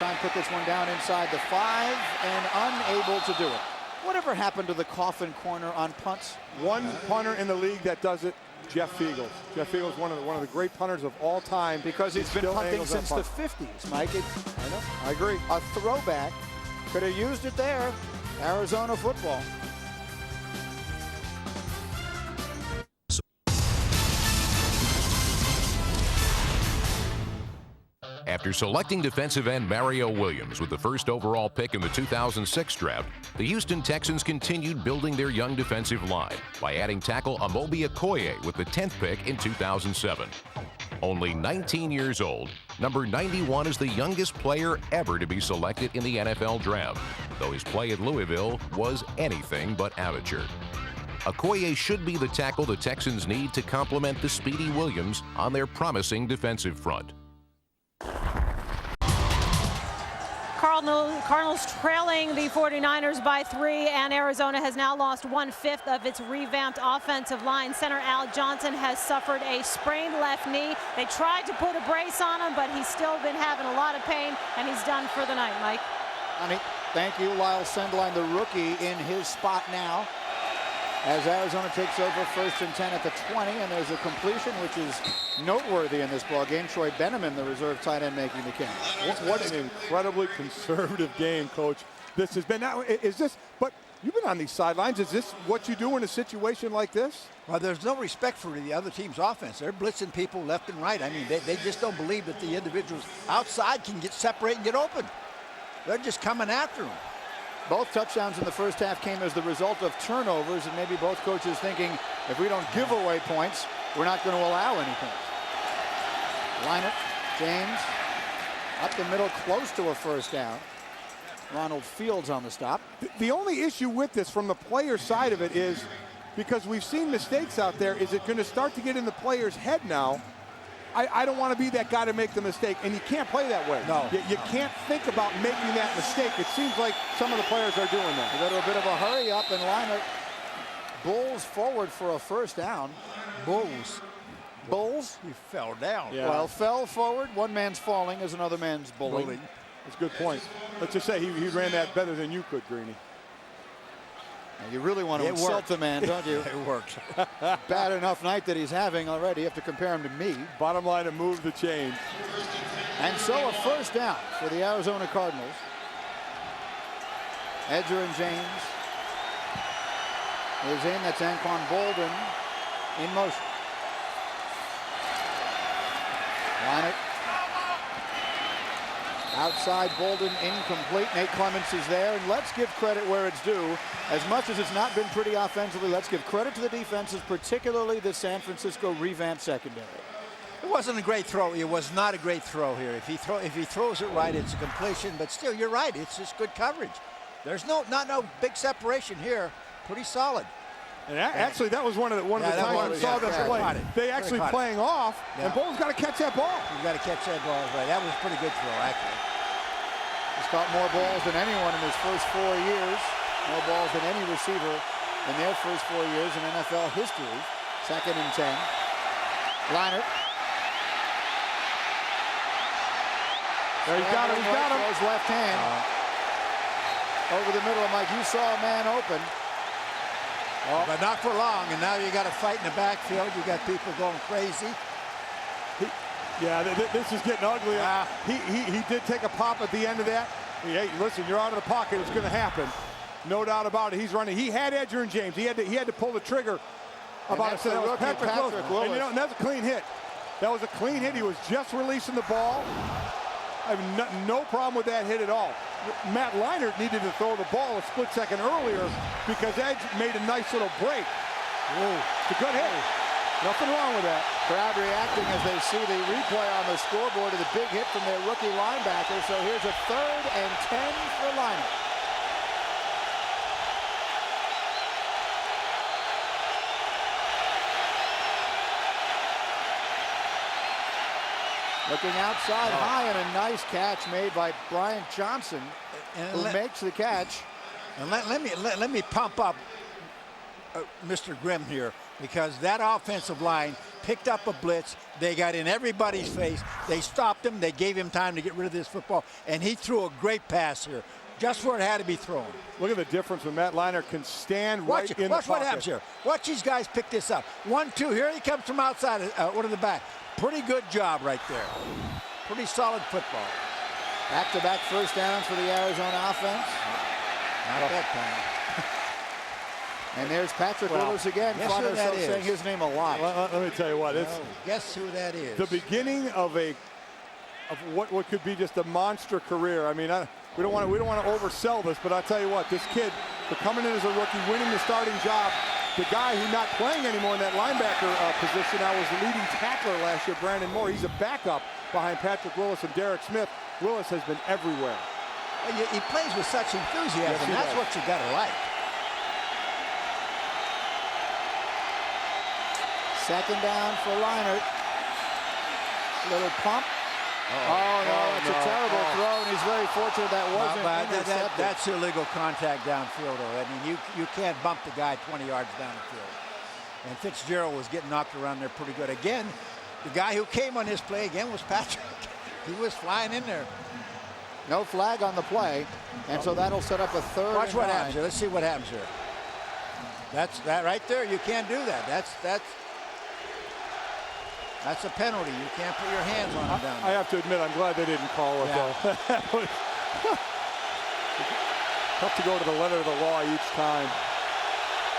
Try and put this one down inside the 5 and unable to do it. Whatever happened to the coffin corner on punts? One punter in the league that does it, Jeff Fiegels. Jeff Fiegels, one of the great punters of all time. Because he's been punting since the 50s, Mike. I know, I agree. A throwback. Could have used it there. Arizona football. After selecting defensive end Mario Williams with the first overall pick in the 2006 draft, the Houston Texans continued building their young defensive line by adding tackle Moreeeee with the 10th pick in 2007. Only 19 years old, number 91 is the youngest player ever to be selected in the NFL draft, though his play at Louisville was anything but amateur. Okoye should be the tackle the Texans need to complement the speedy Williams on their promising defensive front. Cardinals trailing the 49ers by 3, and Arizona has now lost 1/5 of its revamped offensive line. Center Al Johnson has suffered a sprained left knee. They tried to put a brace on him, but he's still been having a lot of pain, and he's done for the night, Mike. Honey, thank you, Lyle Sendline, the rookie, in his spot now. As Arizona takes over 1st and 10 at the 20, and there's a completion which is noteworthy in this ball game. Troy Benneman, the reserve tight end, making the catch. What an incredibly conservative game, Coach. This has been. Now, is this? But you've been on these sidelines. Is this what you do in a situation like this? Well, there's no respect for the other team's offense. They're blitzing people left and right. I mean, they just don't believe that the individuals outside can get separate and get open. They're just coming after them. Both touchdowns in the first half came as the result of turnovers, and maybe both coaches thinking, if we don't give away points, we're not going to allow any points. Leinert, James, up the middle, close to a first down. Ronald Fields on the stop. The only issue with this from the player side of it is, because we've seen mistakes out there, is it going to start to get in the player's head now? I don't want to be that guy to make the mistake, and you can't play that way. No. You can't think about making that mistake. It seems like some of the players are doing that. We go to a bit of a hurry up, and Leinert bulls forward for a first down. Bulls. He fell down. Yeah. Well, fell forward. One man's falling as another man's bullying. That's a good point. Let's just say he ran that better than you could, Greeny. Now, you really want to insult the man, don't you? It works. Bad enough night that he's having already. You have to compare him to me. Bottom line, to move the chains. And so a first down for the Arizona Cardinals. Edger and James is in. That's Anquan Bolden in motion. Leinert. Outside, Bolden incomplete. Nate Clements is there, and let's give credit where it's due. As much as it's not been pretty offensively, let's give credit to the defenses, particularly the San Francisco revamped secondary. It wasn't a great throw. It was not a great throw here. If he throws it right, it's a completion. But still, you're right. It's just good coverage. There's no big separation here. Pretty solid. And actually, that was one of the times we saw them play. They actually playing off, and Bolden's got to catch that ball. You got to catch that ball right. That was a pretty good throw, actually. He's caught more balls than anyone in his first 4 years. More balls than any receiver in their first 4 years in NFL history. 2nd and 10. Leinert. There, he's got him. He's got him. His left hand over the middle. Mike, you saw a man open. Oh. But not for long, and now you got to fight in the backfield. You got people going crazy. This is getting ugly. He did take a pop at the end of that. Hey, listen, you're out of the pocket. It's going to happen. No doubt about it. He's running. He had Edger and James. He had to pull the trigger. About it. So that was Patrick Willis. And that's a clean hit. That was a clean hit. He was just releasing the ball. I have no problem with that hit at all. Matt Leinert needed to throw the ball a split second earlier because Edge made a nice little break. It's a good hit. Nothing wrong with that. Crowd reacting as they see the replay on the scoreboard of the big hit from their rookie linebacker. So here's a 3rd and 10 for Leinert. Looking outside high, and a nice catch made by Brian Johnson, who makes the catch. And let me pump up Mr. Grimm here. because that offensive line picked up a blitz. They got in everybody's face. They stopped him. They gave him time to get rid of this football, and he threw a great pass here, just where it had to be thrown. Look at the difference when Matt Leinart can stand right in the pocket. Watch what happens here. Watch these guys pick this up. 1-2. Here he comes from outside, one of the back. Pretty good job right there. Pretty solid football. Back-to-back first downs for the Arizona offense. Not at that time. And there's Patrick Willis again. Guess who that is? Saying his name a lot. Let me tell you what. It's guess who that is? the beginning of what could be just a monster career. I mean, we don't want to oversell this, but I'll tell you what, this kid, for coming in as a rookie, winning the starting job, the guy who's not playing anymore in that linebacker position, I was the leading tackler last year, Brandon Moore. He's a backup behind Patrick Willis and Derek Smith. Willis has been everywhere. He plays with such enthusiasm. Yes, that's what you got to like. Second down for Leinart. Little pump. Oh, no, it's a terrible throw, and he's very fortunate that wasn't intercepted. That's illegal contact downfield, though. I mean, you can't bump the guy 20 yards down the field. And Fitzgerald was getting knocked around there pretty good. Again, the guy who came on this play again was Patrick. He was flying in there. No flag on the play, and so that'll set up a third. Watch what happens here. Let's see what happens here. That's that right there. You can't do that. That's a penalty. You can't put your hands on him down there. I have to admit, I'm glad they didn't call it, though. Tough to go to the letter of the law each time.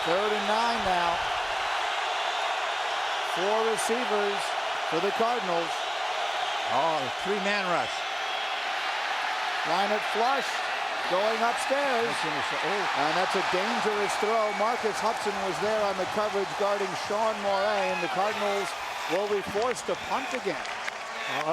3rd and 9 now. 4 receivers for the Cardinals. Oh, 3-man rush. Leinart flush, going upstairs. And that's a dangerous throw. Marcus Hudson was there on the coverage guarding Sean Moreeeee, and the Cardinals will be forced to punt again.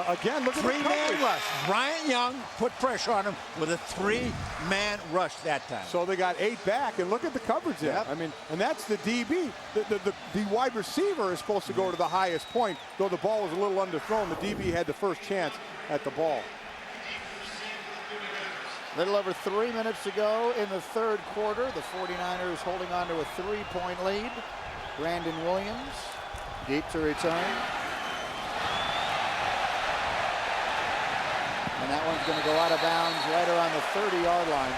Again, look at the 3-man rush. Bryant Young put pressure on him with a 3-man rush that time. So they got 8 back, and look at the coverage there. Yep. I mean, and that's the DB. The wide receiver is supposed to go to the highest point, though the ball was a little underthrown. The DB had the first chance at the ball. Little over 3 minutes to go in the 3rd quarter. The 49ers holding on to a 3-point lead. Brandon Williams deep to return. And that one's going to go out of bounds right around the 30-yard line.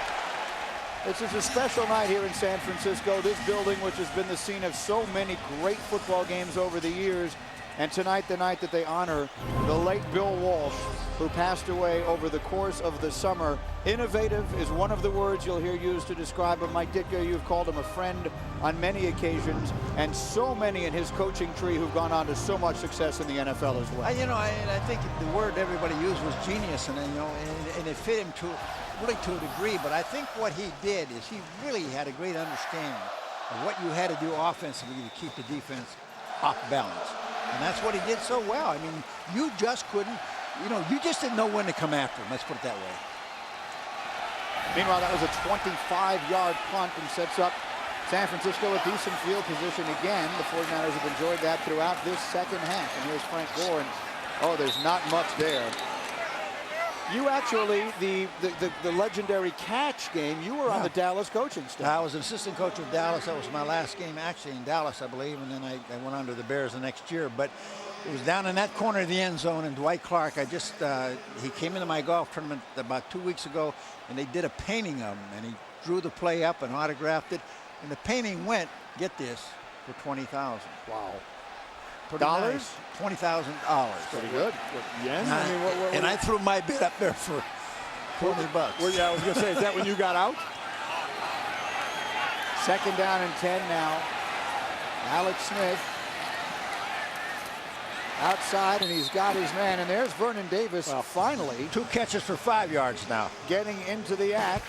This is a special night here in San Francisco. This building, which has been the scene of so many great football games over the years. And tonight, the night that they honor the late Bill Walsh, who passed away over the course of the summer. Innovative is one of the words you'll hear used to describe him. Mike Ditka, you've called him a friend on many occasions, and so many in his coaching tree who've gone on to so much success in the NFL as well. I think the word everybody used was genius, and and it fit him really to a degree. But I think what he did is he really had a great understanding of what you had to do offensively to keep the defense off balance. And that's what he did so well. I mean, you just couldn't, you just didn't know when to come after him. Let's put it that way. Meanwhile, that was a 25-yard punt and sets up San Francisco with decent field position again. The 49ers have enjoyed that throughout this second half. And here's Frank Gore. And, there's not much there. You actually, the legendary catch game, you were on the Dallas coaching staff. I was an assistant coach with Dallas. That was my last game actually in Dallas, I believe, and then I went on to the Bears the next year. But it was down in that corner of the end zone, and Dwight Clark, he came into my golf tournament about 2 weeks ago, and they did a painting of him, and he drew the play up and autographed it, and the painting went, get this, for $20,000. Wow. Dollars? $20,000. Pretty good. Yen? And I threw my bid up there for $20. Well, yeah, I was going to say, is that when you got out? 2nd down and 10 now. Alex Smith outside, and he's got his man. And there's Vernon Davis finally. 2 catches for 5 yards now. Getting into the act.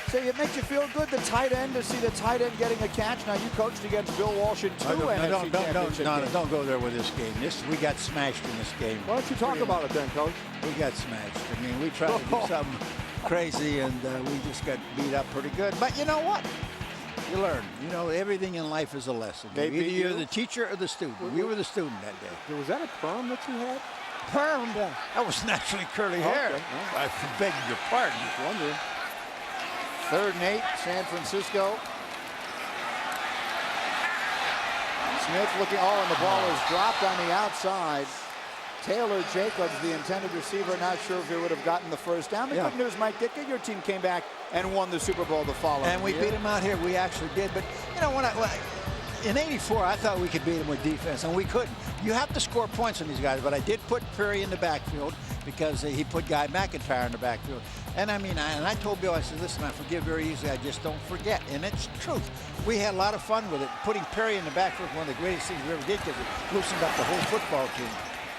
So it makes you feel good, the tight end, to see the tight end getting a catch. Now, you coached against Bill Walsh in 2 NFC championship games. Don't go there with this game. We got smashed in this game. Why don't you talk about it then, Coach? We got smashed. I mean, we tried to do something crazy, and we just got beat up pretty good. But you know what? You learn. Everything in life is a lesson. Either you're the teacher or the student. We were the student that day. Was that a perm that you had? Perm? That was naturally curly hair. Okay. I beg your pardon. Just wondering. 3rd and 8, San Francisco. Smith looking, and the ball is dropped on the outside. Taylor Jacobs, the intended receiver, not sure if he would have gotten the first down. The good news, Mike Ditka, your team came back and won the Super Bowl the following year. And we beat them out here. We actually did. But, you know, in '84, I thought we could beat them with defense, and we couldn't. You have to score points on these guys, but I did put Perry in the backfield because he put Guy McIntyre in the backfield. And I mean, I told Bill, I said, listen, I forgive very easily. I just don't forget. And it's the truth. We had a lot of fun with it. Putting Perry in the backfield was one of the greatest things we ever did because it loosened up the whole football team.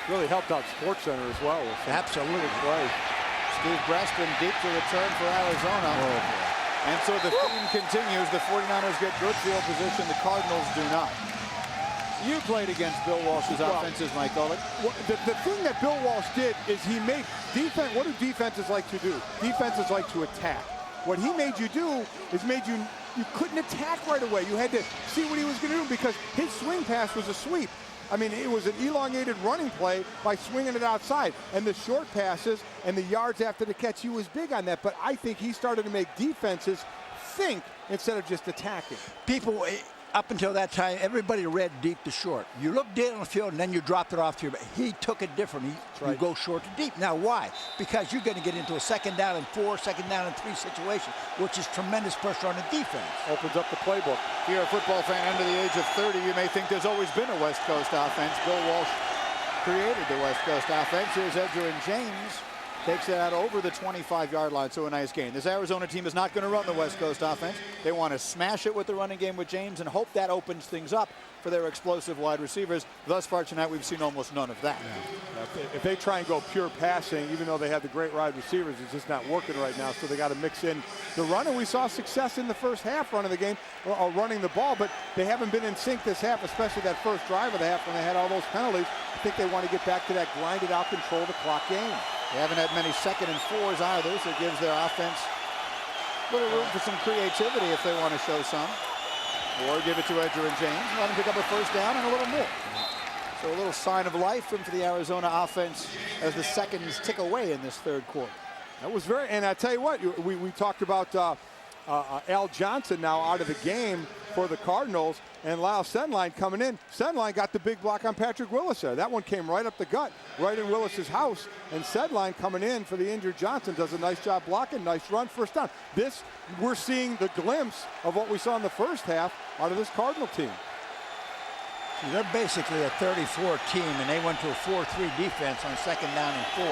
Really helped out Sports Center as well. Absolutely. Right. Steve Breston deep to return for Arizona. And so the theme continues. The 49ers get good field position. The Cardinals do not. You played against Bill Walsh's offenses, Mike Golick. Well, the thing that Bill Walsh did is he made defense. What do defenses like to do? Defenses like to attack. What he made you do is you couldn't attack right away. You had to see what he was going to do because his swing pass was a sweep. I mean, it was an elongated running play by swinging it outside. And the short passes and the yards after the catch, he was big on that. But I think he started to make defenses think instead of just attacking. People, up until that time, everybody read deep to short. You look dead on the field, and then you dropped it off to your back. He took it different. You go short to deep. Now, why? Because you're going to get into a 2nd down and 4, 2nd down and 3 situation, which is tremendous pressure on the defense. Opens up the playbook. If you're a football fan under the age of 30, you may think there's always been a West Coast offense. Bill Walsh created the West Coast offense. Here's Edgerrin James. Takes it out over the 25-yard line, so a nice gain. This Arizona team is not going to run the West Coast offense. They want to smash it with the running game with James and hope that opens things up for their explosive wide receivers. Thus far tonight, we've seen almost none of that. Yeah. If they try and go pure passing, even though they have the great wide receivers, it's just not working right now, so they got to mix in the run. And we saw success in the first half running the game, or running the ball, but they haven't been in sync this half, especially that first drive of the half when they had all those penalties. I think they want to get back to that grinded-out, control the clock game. They haven't had many 2nd and 4s either, so it gives their offense a little room for some creativity if they want to show some. Or give it to Edgerrin James, let him pick up a first down and a little more. So a little sign of life into the Arizona offense as the seconds tick away in this 3rd quarter. That was very, and I tell you what, we talked about Al Johnson now out of the game for the Cardinals, and Lyle Senline coming in. Senline got the big block on Patrick Willis there. That one came right up the gut, right in Willis's house. And Senline coming in for the injured Johnson does a nice job blocking, nice run, first down. This, we're seeing the glimpse of what we saw in the first half out of this Cardinal team. They're basically a 34 team, and they went to a 4-3 defense on 2nd down and 4.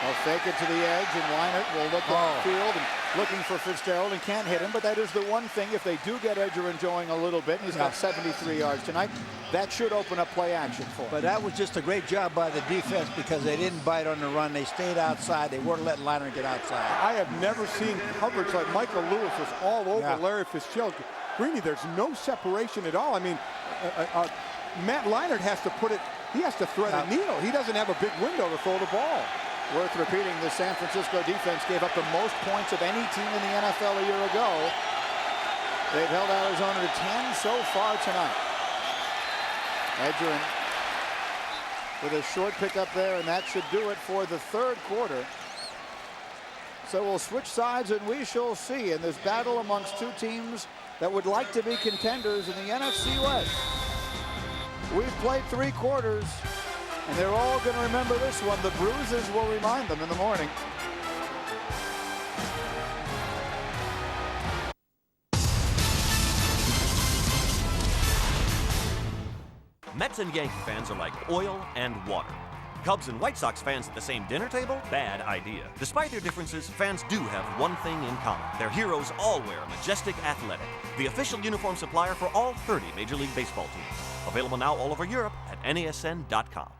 They'll fake it to the edge, and Leinart will look downfield and looking for Fitzgerald and can't hit him. But that is the one thing, if they do get Edgerrin going a little bit, and he's got 73 yards tonight, that should open up play action for him. But that was just a great job by the defense because they didn't bite on the run. They stayed outside. They weren't letting Leinart get outside. I have never seen coverage like Michael Lewis was all over Larry Fitzgerald. Greeny, there's no separation at all. I mean, Matt Leinart has to put it, he has to thread a needle. He doesn't have a big window to throw the ball. Worth repeating, the San Francisco defense gave up the most points of any team in the NFL a year ago. They've held Arizona to 10 so far tonight. Edgerrin with a short pickup there, and that should do it for the 3rd quarter. So we'll switch sides, and we shall see in this battle amongst two teams that would like to be contenders in the NFC West. We've played 3 quarters. And they're all going to remember this one. The bruises will remind them in the morning. Mets and Yankee fans are like oil and water. Cubs and White Sox fans at the same dinner table? Bad idea. Despite their differences, fans do have one thing in common. Their heroes all wear Majestic Athletic, the official uniform supplier for all 30 Major League Baseball teams. Available now all over Europe at NESN.com.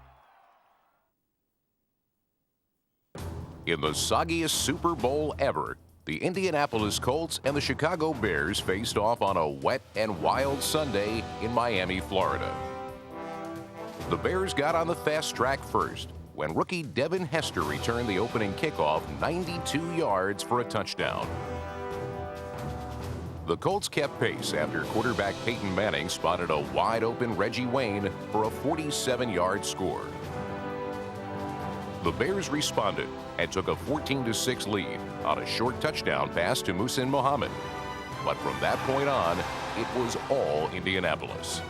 In the soggiest Super Bowl ever, the Indianapolis Colts and the Chicago Bears faced off on a wet and wild Sunday in Miami, Florida. The Bears got on the fast track first when rookie Devin Hester returned the opening kickoff 92 yards for a touchdown. The Colts kept pace after quarterback Peyton Manning spotted a wide-open Reggie Wayne for a 47-yard score. The Bears responded and took a 14-6 lead on a short touchdown pass to Muhsin Muhammad. But from that point on, it was all Indianapolis.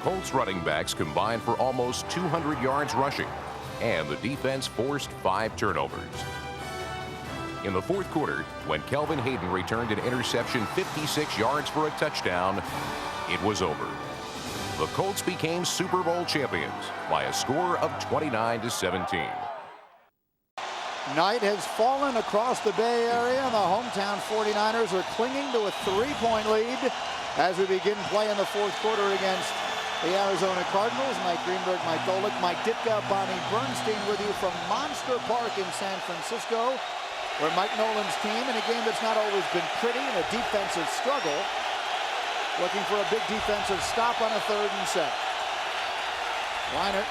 Colts running backs combined for almost 200 yards rushing, and the defense forced 5 turnovers. In the fourth quarter, when Kelvin Hayden returned an interception 56 yards for a touchdown, it was over. The Colts became Super Bowl champions by a score of 29-17. Night has fallen across the Bay Area, and the hometown 49ers are clinging to a 3-point lead as we begin play in the fourth quarter against the Arizona Cardinals. Mike Greenberg, Mike Golick, Mike Ditka, Bonnie Bernstein with you from Monster Park in San Francisco, where Mike Nolan's team, in a game that's not always been pretty and a defensive struggle, looking for a big defensive stop on a 3rd and 7. Leinart,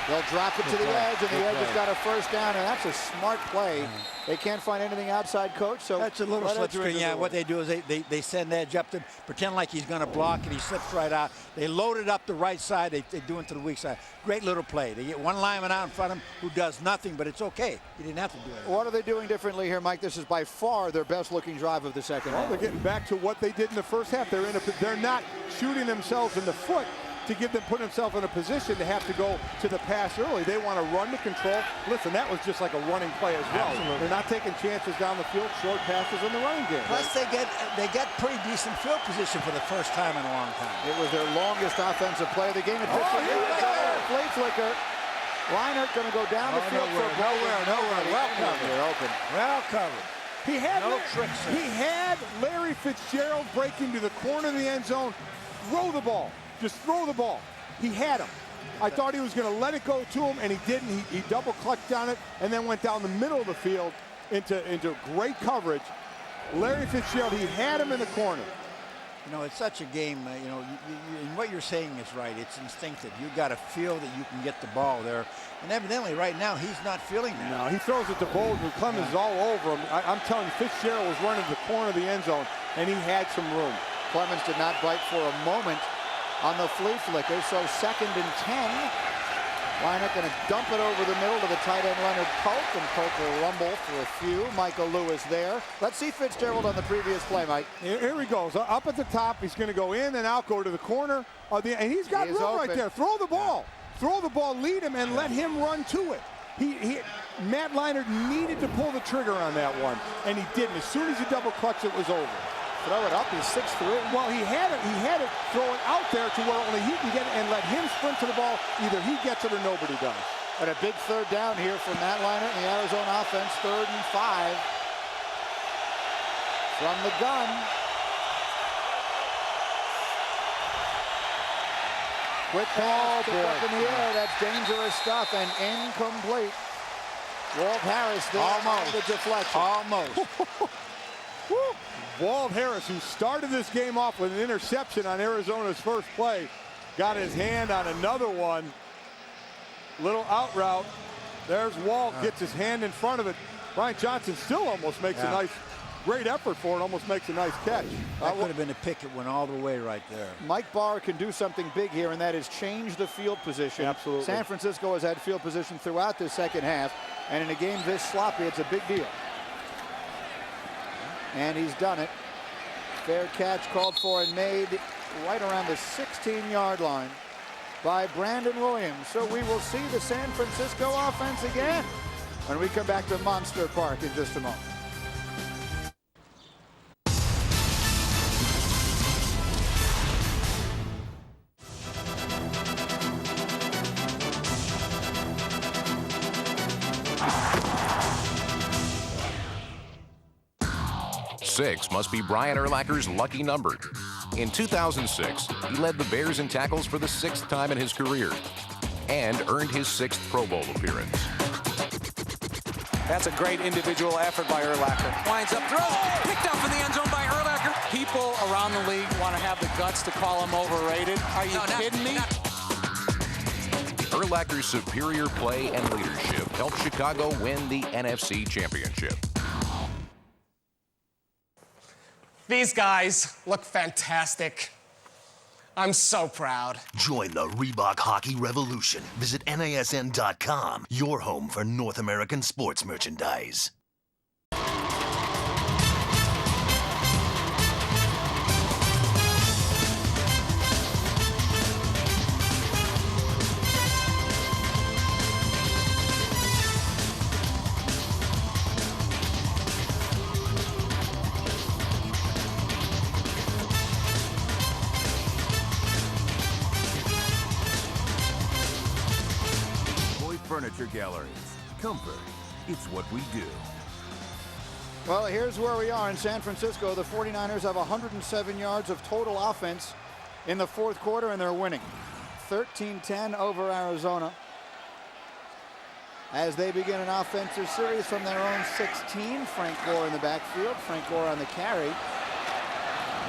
they'll drop it to the edge, and the edge has got a first down, and that's a smart play. They can't find anything outside, coach, so that's a little slip screen. Yeah, what they do is they send Edge up to pretend like he's going to block, and he slips right out. They load it up the right side. They do it to the weak side. Great little play. They get one lineman out in front of him who does nothing, but it's okay. He didn't have to do it. What are they doing differently here, Mike? This is by far their best-looking drive of the second half. They're getting back to what they did in the first half. They're not shooting themselves in the foot to put themselves in a position to have to go to the pass early. They want to run the control. Listen, that was just like a running play as well. Absolutely. They're not taking chances down the field, short passes in the running game. Plus, they get pretty decent field position for the first time in a long time. It was their longest offensive play of the game. Flea flicker. Leinart going to go down the field for nowhere. Well covered. Well covered. He had no tricks. He had Larry Fitzgerald break into the corner of the end zone. Throw the ball. Just throw the ball. He had him. I thought he was going to let it go to him, and he didn't. He double clutched on it and then went down the middle of the field into great coverage. Larry Fitzgerald, he had him in the corner. You know, it's such a game, and what you're saying is right. It's instinctive. You've got to feel that you can get the ball there. And evidently, right now, he's not feeling that. No, he throws it to Bolden. Clemens is all over him. I'm telling you, Fitzgerald was running to the corner of the end zone, and he had some room. Clemens did not bite for a moment on the flea flicker, so 2nd and 10. Leinart going to dump it over the middle to the tight end Leonard Polk, and Polk will rumble for a few. Michael Lewis there. Let's see Fitzgerald on the previous play, Mike. Here he goes. Up at the top. He's going to go in and out, go to the corner. And he's got room right there. Throw the ball. Throw the ball, lead him, and let him run to it. Matt Leinart needed to pull the trigger on that one, and he didn't. As soon as he double clutched, it was over. Throw it up, he's 6'3". Well, he had it throw it out there to where only he can get it and let him sprint to the ball. Either he gets it or nobody does. And a big 3rd down here for Matt Leinart and the Arizona offense. 3rd and 5. From the gun. Quick pass, up in the air. That's dangerous stuff and incomplete. Walt Harris there. Almost. The deflection. Almost. Walt Harris, who started this game off with an interception on Arizona's first play, got his hand on another one. Little out route. There's Walt, gets his hand in front of it. Brian Johnson still almost makes a nice, great effort for it, almost makes a nice catch. That would have been a pick. It went all the way right there. Mike Barr can do something big here, and that is change the field position. Absolutely. San Francisco has had field position throughout this second half, and in a game this sloppy, it's a big deal. And he's done it. Fair catch called for and made right around the 16-yard line by Brandon Williams. So we will see the San Francisco offense again when we come back to Monster Park in just a moment. Six must be Brian Urlacher's lucky number. In 2006, he led the Bears in tackles for the 6th time in his career and earned his 6th Pro Bowl appearance. That's a great individual effort by Urlacher. Winds up, throws, picked up in the end zone by Urlacher. People around the league want to have the guts to call him overrated. Are you kidding me? Urlacher's superior play and leadership helped Chicago win the NFC Championship. These guys look fantastic. I'm so proud. Join the Reebok Hockey Revolution. Visit NASN.com, your home for North American sports merchandise. picture galleries. Comfort, it's what we do. Well, here's where we are in San Francisco. The 49ers have 107 yards of total offense in the fourth quarter, and they're winning 13-10 over Arizona as they begin an offensive series from their own 16. Frank Gore in the backfield. Frank Gore on the carry.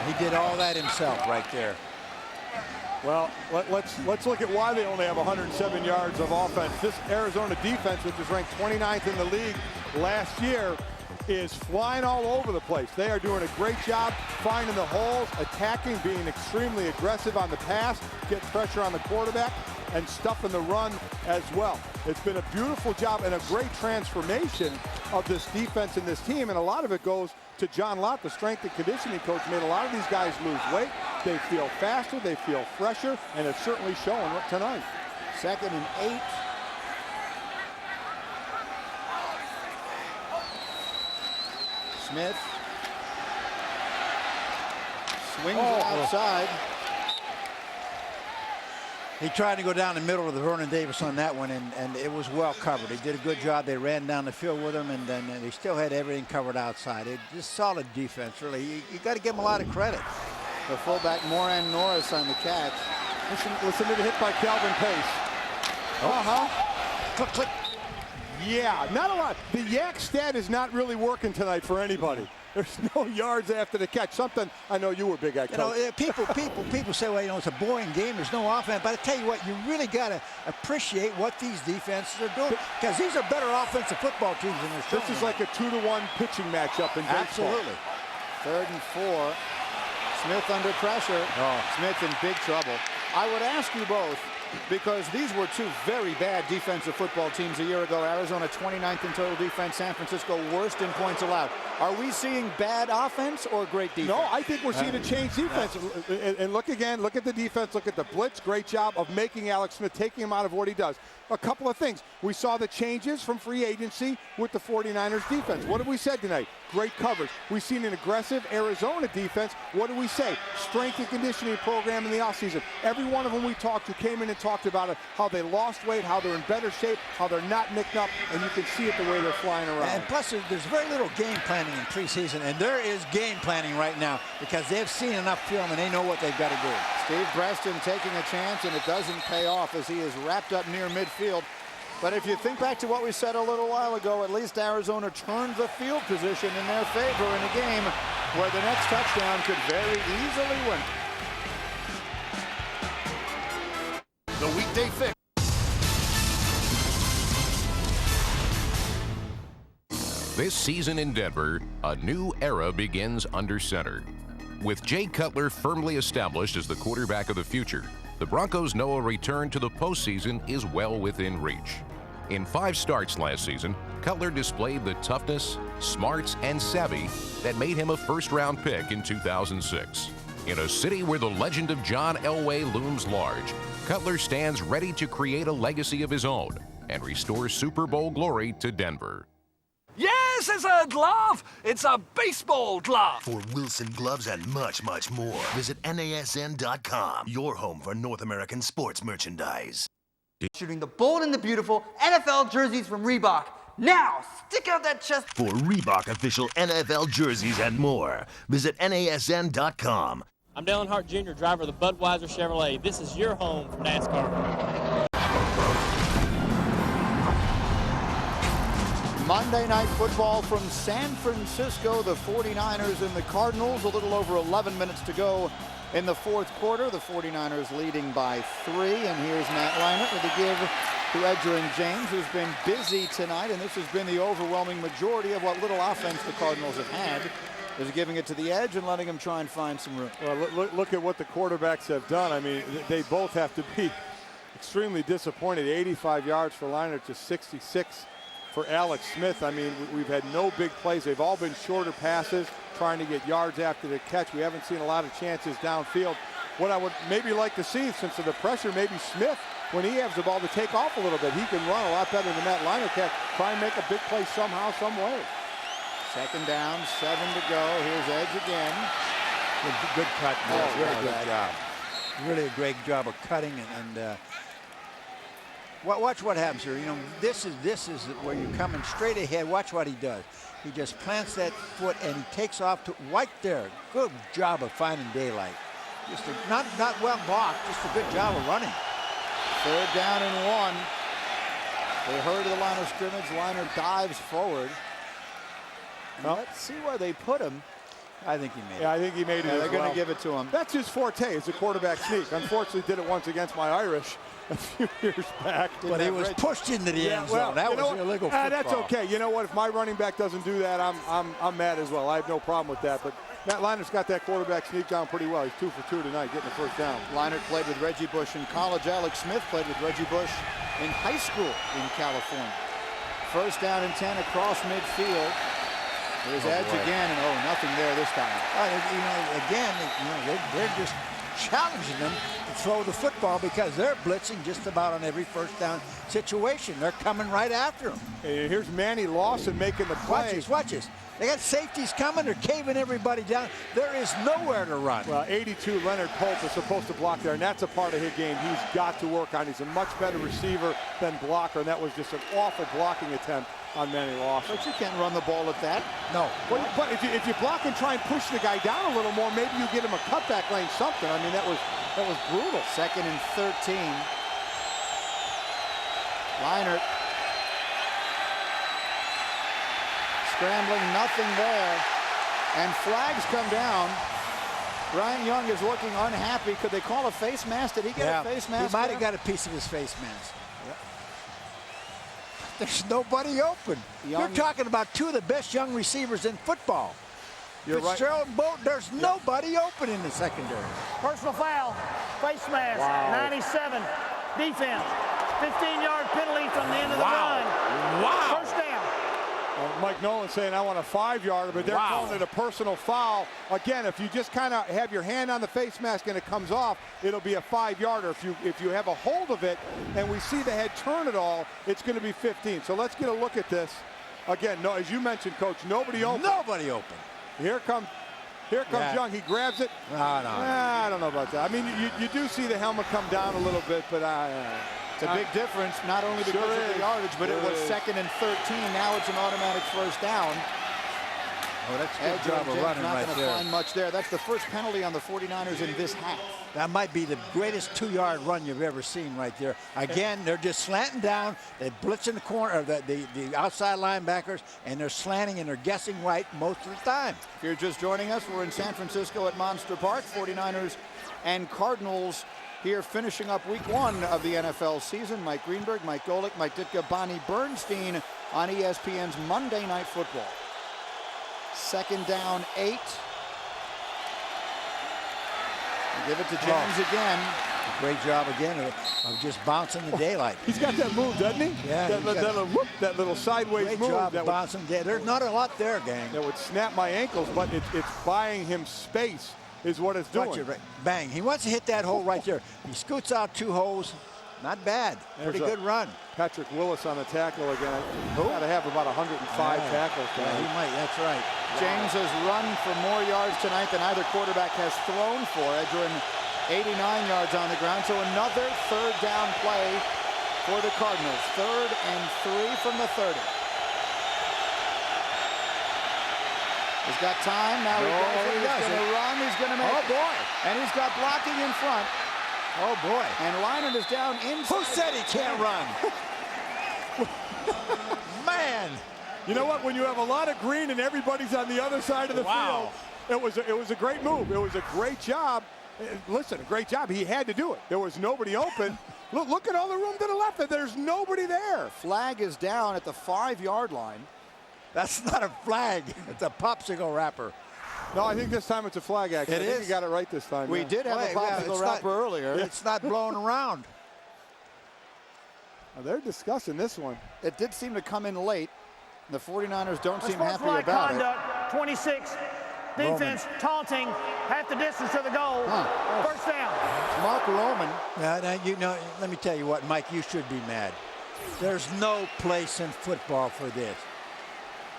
He did all that himself right there. Well, let's look at why they only have 107 yards of offense. This Arizona defense, which is ranked 29th in the league last year, is flying all over the place. They are doing a great job finding the holes, attacking, being extremely aggressive on the pass, get pressure on the quarterback, and stuffing the run as well. It's been a beautiful job and a great transformation of this defense and this team, and a lot of it goes to John Lott, the strength and conditioning coach. Made a lot of these guys lose weight. They feel faster, they feel fresher, and it's certainly showing tonight. 2nd and 8. Smith swings outside. He tried to go down the middle of the Vernon Davis on that one, and it was well covered. He did a good job. They ran down the field with him, and then they still had everything covered outside. Just solid defense, really. You got to give him a lot of credit. The fullback Moreeeee Norris on the catch. Listen to the hit by Calvin Pace. Click, click. Yeah, not a lot. The yak stat is not really working tonight for anybody. There's no yards after the catch. Something I know you were big at, Coach. People say, well, you know, it's a boring game. There's no offense. But I tell you what, you really got to appreciate what these defenses are doing, because these are better offensive football teams than they're showing. This is like a 2-to-1 pitching matchup in baseball. Absolutely. 3rd and 4. Smith under pressure. Smith in big trouble. I would ask you both, because these were two very bad defensive football teams a year ago. Arizona 29th in total defense, San Francisco worst in points allowed. Are we seeing bad offense or great defense? No, I think we're seeing a change defense. And look again, look at the defense, look at the blitz. Great job of making Alex Smith, taking him out of what he does. A couple of things. We saw the changes from free agency with the 49ers defense. What have we said tonight? Great coverage. We've seen an aggressive Arizona defense. What do we say? Strength and conditioning program in the offseason. Every one of them we talked to came in and talked about it, how they lost weight, how they're in better shape, how they're not nicked up, and you can see it the way they're flying around. And plus, there's very little game planning in preseason, and there is game planning right now because they've seen enough film and they know what they've got to do. Steve Preston taking a chance, and it doesn't pay off as he is wrapped up near midfield. But if you think back to what we said a little while ago, at least Arizona turned the field position in their favor in a game where the next touchdown could very easily win. The Weekday Fix. This season in Denver, a new era begins under center. With Jay Cutler firmly established as the quarterback of the future, the Broncos know a return to the postseason is well within reach. In 5 starts last season, Cutler displayed the toughness, smarts, and savvy that made him a first-round pick in 2006. In a city where the legend of John Elway looms large, Cutler stands ready to create a legacy of his own and restore Super Bowl glory to Denver. Yes, it's a glove. It's a baseball glove. For Wilson gloves and much, much more, visit NASN.com, your home for North American sports merchandise. Shooting the bold and the beautiful NFL jerseys from Reebok. Now, stick out that chest. For Reebok official NFL jerseys and more, visit NASN.com. I'm Dallin Hart Jr., driver of the Budweiser Chevrolet. This is your home for NASCAR. Monday Night Football from San Francisco. The 49ers and the Cardinals. A little over 11 minutes to go in the fourth quarter. The 49ers leading by 3. And here's Matt Leinart with a give to Edgerrin James, who's been busy tonight. And this has been the overwhelming majority of what little offense the Cardinals have had. Is giving it to the edge and letting him try and find some room. Well, look at what the quarterbacks have done. I mean, they both have to be extremely disappointed. 85 yards for Leinart to 66 for Alex Smith. I mean, we've had no big plays. They've all been shorter passes, trying to get yards after the catch. We haven't seen a lot of chances downfield. What I would maybe like to see, since of the pressure, maybe Smith, when he has the ball, to take off a little bit. He can run a lot better than that Leinart can. Try and make a big play somehow, some way. 2nd down, 7 to go. Here's Edge again. Good cut. Really good job. Really a great job of cutting and Watch what happens here. You know, this is where you're coming straight ahead. Watch what he does. He just plants that foot and he takes off to right there. Good job of finding daylight. Just not well blocked, just a good job of running. 3rd down and 1. They hurry to the line of scrimmage. Liner dives forward. Well, let's see where they put him. I think he made it. Yeah, I think he made it. They're going to give it to him. That's his forte, is a quarterback sneak. Unfortunately, did it once against my Irish a few years back. But he was pushed into the end zone. Well, that was illegal football. That's okay. You know what? If my running back doesn't do that, I'm mad as well. I have no problem with that. But Matt Leinert's got that quarterback sneak down pretty well. He's 2 for 2 tonight, getting the 1st down. Leinert played with Reggie Bush in college. Alex Smith played with Reggie Bush in high school in California. 1st down and 10 across midfield. There's edge again, and nothing there this time. You know, again, they're just challenging them to throw the football because they're blitzing just about on every 1st down situation. They're coming right after them. Hey, here's Manny Lawson making the play. Watch this. They got safeties coming. They're caving everybody down. There is nowhere to run. Well, 82, Leonard Pope is supposed to block there, and that's a part of his game he's got to work on. He's a much better receiver than blocker, and that was just an awful blocking attempt on Manny Lawson. But you can't run the ball at that. No. But if you block and try and push the guy down a little more, maybe you get him a cutback lane, something. I mean, that was brutal. 2nd and 13. Leinert scrambling, nothing there, and flags come down. Ryan Young is looking unhappy. Could they call a face mask? Did he get a face mask? He might have got a piece of his face mask. There's nobody open. You're talking about 2 of the best young receivers in football. You're Fitzgerald right. and Boat, there's nobody open in the secondary. Personal foul, face mask, 97, defense, 15-yard penalty from the end of the run. Wow. 1st down. Mike Nolan saying I want a 5-yarder, but they're calling it a personal foul. Again, if you just kind of have your hand on the face mask and it comes off, it'll be a 5-yarder. If you have a hold of it and we see the head turn it all, it's going to be 15. So let's get a look at this. Again, no, as you mentioned, Coach, nobody open. Nobody open. Here comes Young. He grabs it. No. I don't know about that. I mean, you do see the helmet come down a little bit, but it's a big difference, not only because of the yardage, but it was 2nd and 13. Now it's an automatic 1st down. Oh, that's a good job of running not right going to there. find much there. That's the 1st penalty on the 49ers in this half. That might be the greatest 2-yard run you've ever seen right there. Again, they're just slanting down. They're blitzing the corner, the outside linebackers, and they're slanting and they're guessing right most of the time. If you're just joining us, we're in San Francisco at Monster Park. 49ers and Cardinals here finishing up week 1 of the NFL season. Mike Greenberg, Mike Golick, Mike Ditka, Bonnie Bernstein on ESPN's Monday Night Football. 2nd down, 8. Give it to James again. Great job again of just bouncing the daylight. He's got that move, doesn't he? Yeah. That little sideways great move. Job of bouncing. There's not a lot there, gang. That would snap my ankles, but it's buying him space is what it's doing. Watch it, bang. He wants to hit that hole right there. He scoots out 2 holes. Not bad. Pretty good run. Patrick Willis on the tackle again. Got to have about 105 tackles. Yeah, he might. That's right. James has run for more yards tonight than either quarterback has thrown for. Edgerrin 89 yards on the ground. So another 3rd down play for the Cardinals. 3rd and 3 from the 30. He's got time. Now he's going to run. He's going to make it. Boy. And he's got blocking in front. Oh, boy. And Leinert is down inside. Who said he can't run? Man. You know what? When you have a lot of green and everybody's on the other side of the field, it was a great move. It was a great job. Listen, a great job. He had to do it. There was nobody open. Look at all the room to the left. There's nobody there. Flag is down at the 5-yard line. That's not a flag. It's a popsicle wrapper. No, I think this time it's a flag, actually. It I think is? you got it right this time. We did have a popsicle wrapper earlier. It's not blowing around. They're discussing this one. It did seem to come in late. The 49ers don't seem happy Sportsmanlike about conduct, 26. Defense taunting half the distance to the goal. 1st down. Mark Roman. Now, let me tell you what, Mike, you should be mad. There's no place in football for this.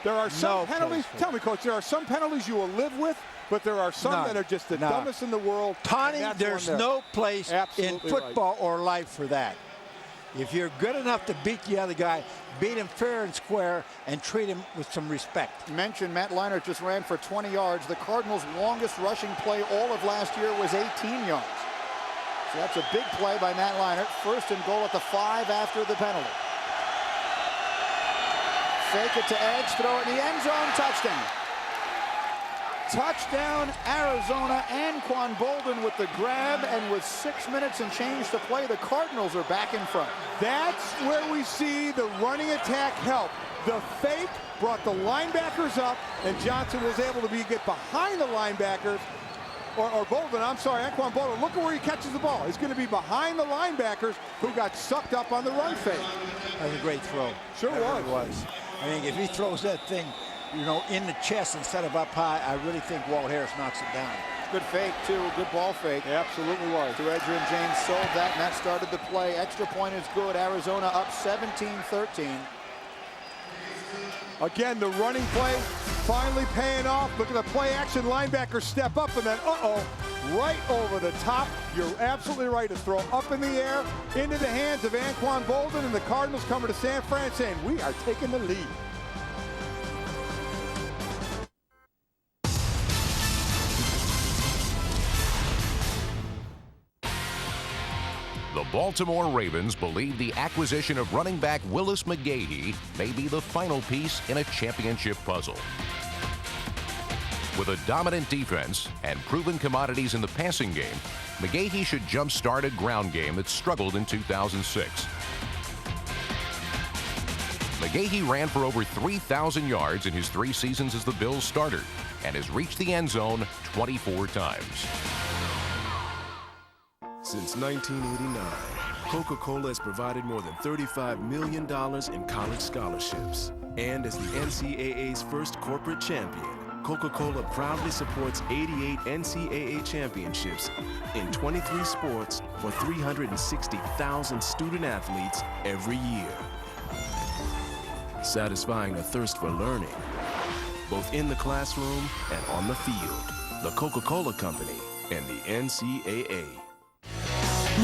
There are some penalties. Tell me, Coach, there are some penalties you will live with, but there are some that are just the dumbest in the world. Taunting, there's no place in football or life for that. If you're good enough to beat the other guy, beat him fair and square and treat him with some respect. Mentioned Matt Leinart just ran for 20 yards. The Cardinals' longest rushing play all of last year was 18 yards. So that's a big play by Matt Leinart. First and goal at the 5 after the penalty. Fake it to Edge, throw it in the end zone, touchdown. Touchdown, Arizona. Anquan Bolden with the grab, and with 6 minutes and change to play, the Cardinals are back in front. That's where we see the running attack help. The fake brought the linebackers up, and Johnson was able to get behind the linebackers. Or Bolden, I'm sorry, Anquan Bolden. Look at where he catches the ball. He's going to be behind the linebackers who got sucked up on the run fake. That was a great throw. Sure was. I mean, if he throws that thing, you know, in the chest instead of up high, I really think Walt Harris knocks it down. Good fake, too. Good ball fake. It absolutely was. To Edgerrin James sold that, and that started the play. Extra point is good. Arizona up 17-13. Again, the running play finally paying off. Look at the play action. Linebacker step up, and then, right over the top. You're absolutely right. To throw up in the air into the hands of Anquan Bolden, and the Cardinals coming to San Fran saying, we are taking the lead. The Baltimore Ravens believe the acquisition of running back Willis McGahee may be the final piece in a championship puzzle. With a dominant defense and proven commodities in the passing game, McGahee should jumpstart a ground game that struggled in 2006. McGahee ran for over 3,000 yards in his 3 seasons as the Bills starter and has reached the end zone 24 times. Since 1989, Coca-Cola has provided more than $35 million in college scholarships. And as the NCAA's first corporate champion, Coca-Cola proudly supports 88 NCAA championships in 23 sports for 360,000 student athletes every year. Satisfying a thirst for learning, both in the classroom and on the field. The Coca-Cola Company and the NCAA.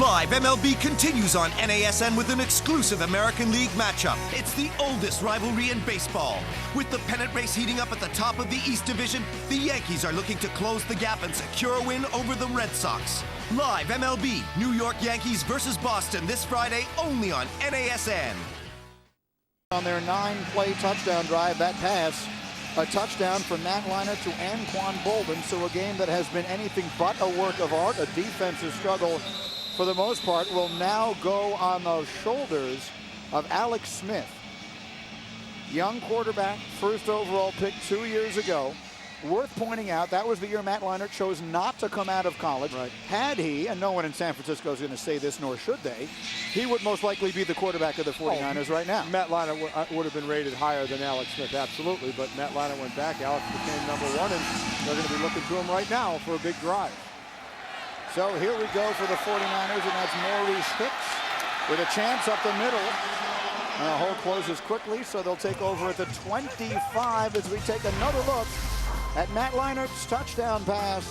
Live MLB continues on NASN with an exclusive American League matchup. It's the oldest rivalry in baseball. With the pennant race heating up at the top of the East Division, the Yankees are looking to close the gap and secure a win over the Red Sox. Live MLB, New York Yankees versus Boston this Friday only on NASN. On their 9-play touchdown drive, that pass, a touchdown from Matt Leinart to Anquan Bolden. So a game that has been anything but a work of art, a defensive struggle for the most part, will now go on the shoulders of Alex Smith. Young quarterback, first overall pick 2 years ago. Worth pointing out, that was the year Matt Leinart chose not to come out of college. Right. Had he, and no one in San Francisco is going to say this, nor should they, he would most likely be the quarterback of the 49ers right now. Matt Leinart would have been rated higher than Alex Smith, absolutely, but Matt Leinart went back. Alex became #1, and they're going to be looking to him right now for a big drive. So here we go for the 49ers, and that's Moreeeee with a chance up the middle. And the hole closes quickly, so they'll take over at the 25 as we take another look at Matt Leinart's touchdown pass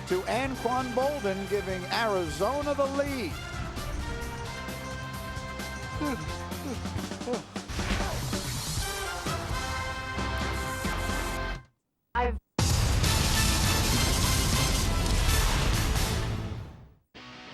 to Anquan Bolden, giving Arizona the lead.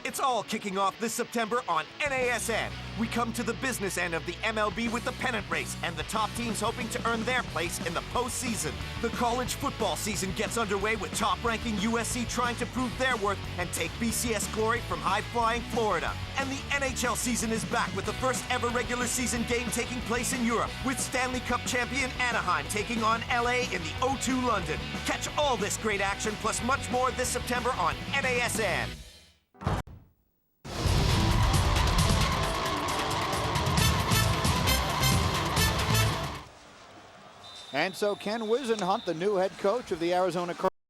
It's all kicking off this September on NASN. We come to the business end of the MLB with the pennant race and the top teams hoping to earn their place in the postseason. The college football season gets underway with top-ranking USC trying to prove their worth and take BCS glory from high-flying Florida. And the NHL season is back with the first ever regular season game taking place in Europe, with Stanley Cup champion Anaheim taking on LA in the O2 London. Catch all this great action plus much more this September on NASN. And so Ken Whisenhunt, the new head coach of the Arizona Cardinals,